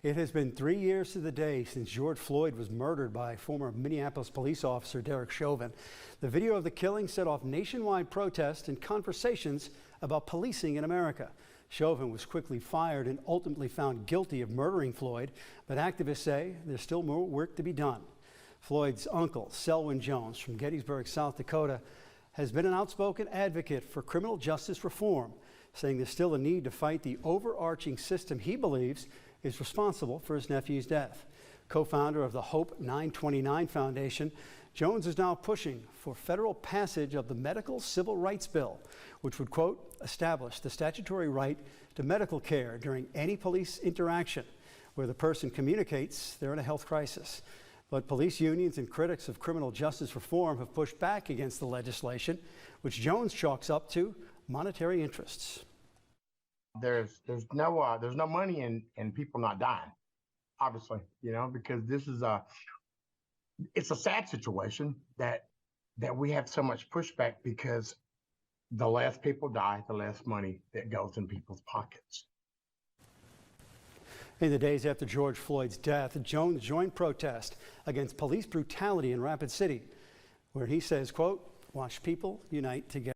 It has been 3 years to the day since George Floyd was murdered by former Minneapolis police officer Derek Chauvin. The video of the killing set off nationwide protests and conversations about policing in America. Chauvin was quickly fired and ultimately found guilty of murdering Floyd, but activists say there's still more work to be done. Floyd's uncle, Selwyn Jones from Gettysburg, South Dakota, has been an outspoken advocate for criminal justice reform, saying there's still a need to fight the overarching system he believes is responsible for his nephew's death. Co-founder of the Hope 929 Foundation, Jones is now pushing for federal passage of the Medical Civil Rights Bill, which would, quote, establish the statutory right to medical care during any police interaction where the person communicates they're in a health crisis. But police unions and critics of criminal justice reform have pushed back against the legislation, which Jones chalks up to monetary interests. There's no money in people not dying, obviously, because it's a sad situation that we have so much pushback because the less people die, the less money that goes in people's pockets. In the days after George Floyd's death, Jones joined protest against police brutality in Rapid City, where he says, quote, watch people unite together.